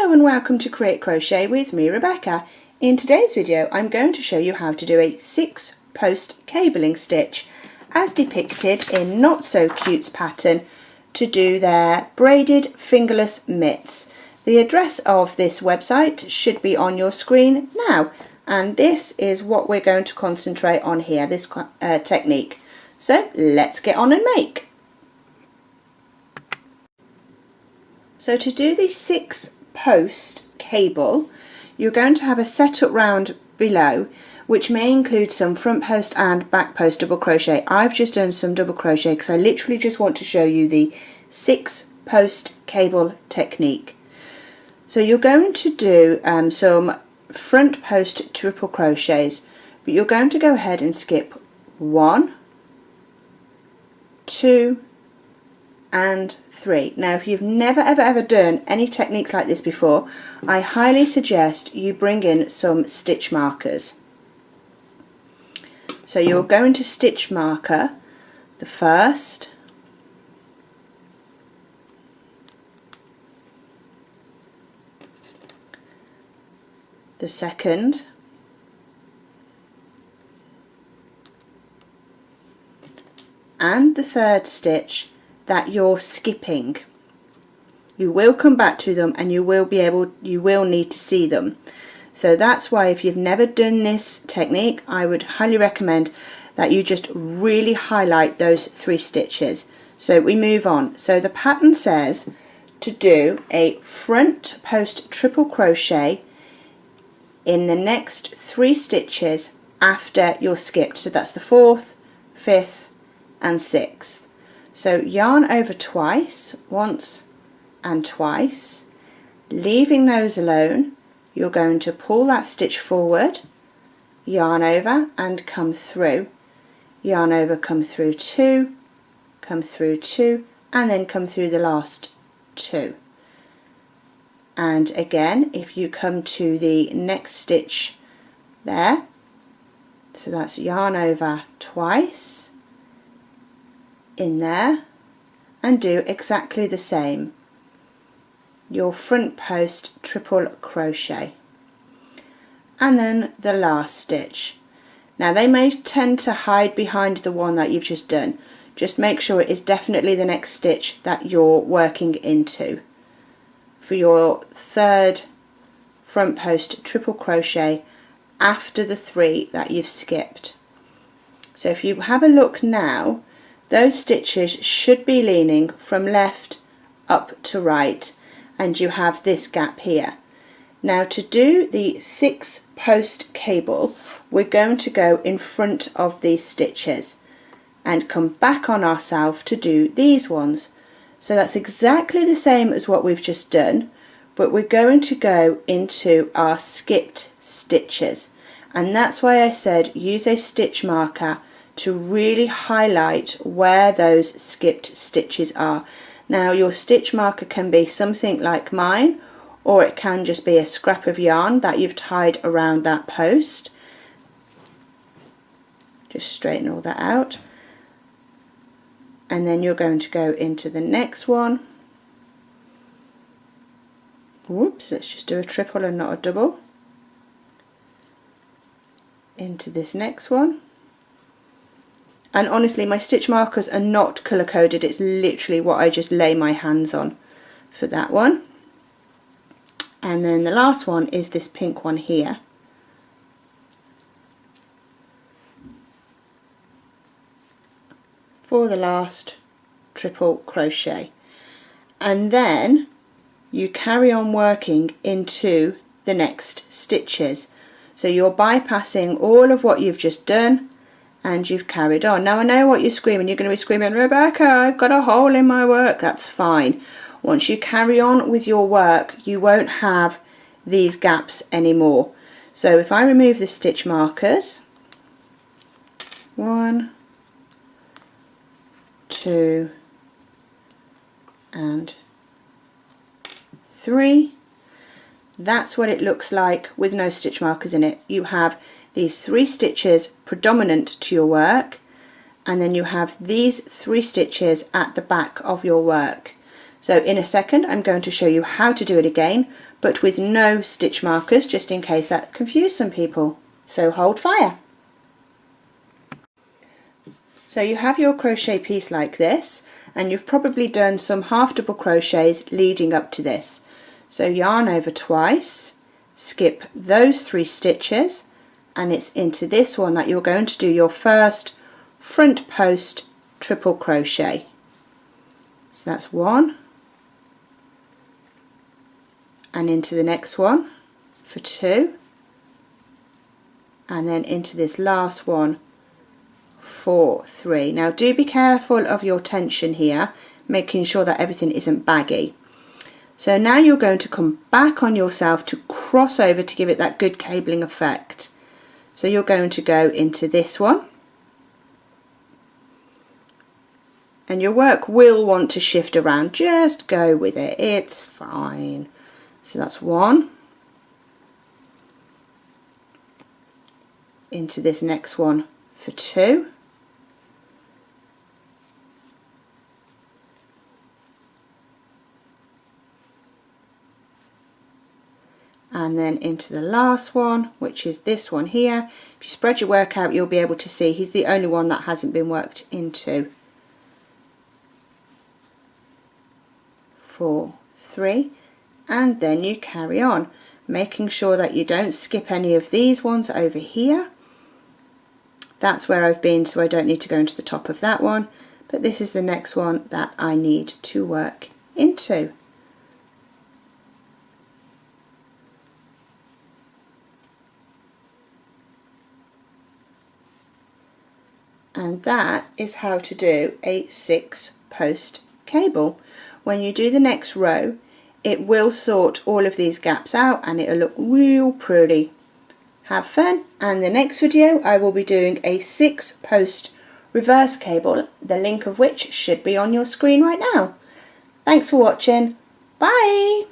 Hello and welcome to Create Crochet with me, Rebecca. In today's video I'm going to show you how to do a 6-post cabling stitch as depicted in Not So Cute's pattern to do their braided fingerless mitts. The address of this website should be on your screen now, and this is what we're going to concentrate on here, this technique. So let's get on and make. So to do the 6-post cable, you're going to have a setup round below, which may include some front post and back post double crochet. I've just done some double crochet because I literally just want to show you the 6-post cable technique. So you're going to do some front post triple crochets, but you're going to go ahead and skip 1, 2 and 3. Now if you've never ever done any techniques like this before, I highly suggest you bring in some stitch markers. So you're going to stitch marker the first, the second, and the third stitch that you're skipping. You will come back to them and you will need to see them. So that's why if you've never done this technique, I would highly recommend that you just really highlight those 3 stitches. So we move on. So the pattern says to do a front post triple crochet in the next 3 stitches after you're skipped. So that's the 4th, 5th and 6th. So yarn over twice, once and twice, leaving those alone. You're going to pull that stitch forward, yarn over and come through, yarn over, come through 2, come through 2 and then come through the last 2. And again, if you come to the next stitch there, so that's yarn over twice, in there, and do exactly the same, your front post triple crochet, and then the last stitch. Now they may tend to hide behind the one that you've just done. Just make sure it is definitely the next stitch that you're working into for your 3rd front post triple crochet after the 3 that you've skipped. So if you have a look now, those stitches should be leaning from left up to right, and you have this gap here. Now to do the 6-post cable, we're going to go in front of these stitches and come back on ourselves to do these ones. So that's exactly the same as what we've just done, but we're going to go into our skipped stitches, and that's why I said use a stitch marker to really highlight where those skipped stitches are. Now your stitch marker can be something like mine, or it can just be a scrap of yarn that you've tied around that post. Just straighten all that out, and then you're going to go into the next one. Whoops, let's just do a triple and not a double. Into this next one. And honestly, my stitch markers are not colour coded, it's literally what I just lay my hands on for that one. And then the last one is this pink one here. For the last triple crochet. And then you carry on working into the next stitches. So you're bypassing all of what you've just done, and you've carried on. Now I know what you're screaming. You're going to be screaming, Rebecca, I've got a hole in my work. That's fine. Once you carry on with your work, you won't have these gaps anymore. So if I remove the stitch markers, 1, 2 and 3, that's what it looks like with no stitch markers in it. You have these 3 stitches predominant to your work, and then you have these 3 stitches at the back of your work. So in a second I'm going to show you how to do it again, but with no stitch markers, just in case that confused some people. So hold fire. So you have your crochet piece like this, and you've probably done some half double crochets leading up to this. So yarn over twice, skip those 3 stitches, and it's into this one that you're going to do your first front post triple crochet. So that's 1, and into the next one for 2, and then into this last one for 3. Now do be careful of your tension here, making sure that everything isn't baggy. So now you're going to come back on yourself to cross over to give it that good cabling effect. So you're going to go into this one, and your work will want to shift around, just go with it, it's fine. So that's 1, into this next one for 2, and then into the last one, which is this one here. If you spread your work out, you'll be able to see he's the only one that hasn't been worked into. 4, 3, and then you carry on, making sure that you don't skip any of these ones over here. That's where I've been, so I don't need to go into the top of that one, but this is the next one that I need to work into. And that is how to do a 6 post cable. When you do the next row, it will sort all of these gaps out and it'll look real pretty. Have fun, and the next video I will be doing a 6 post reverse cable, the link of which should be on your screen right now. Thanks for watching. Bye!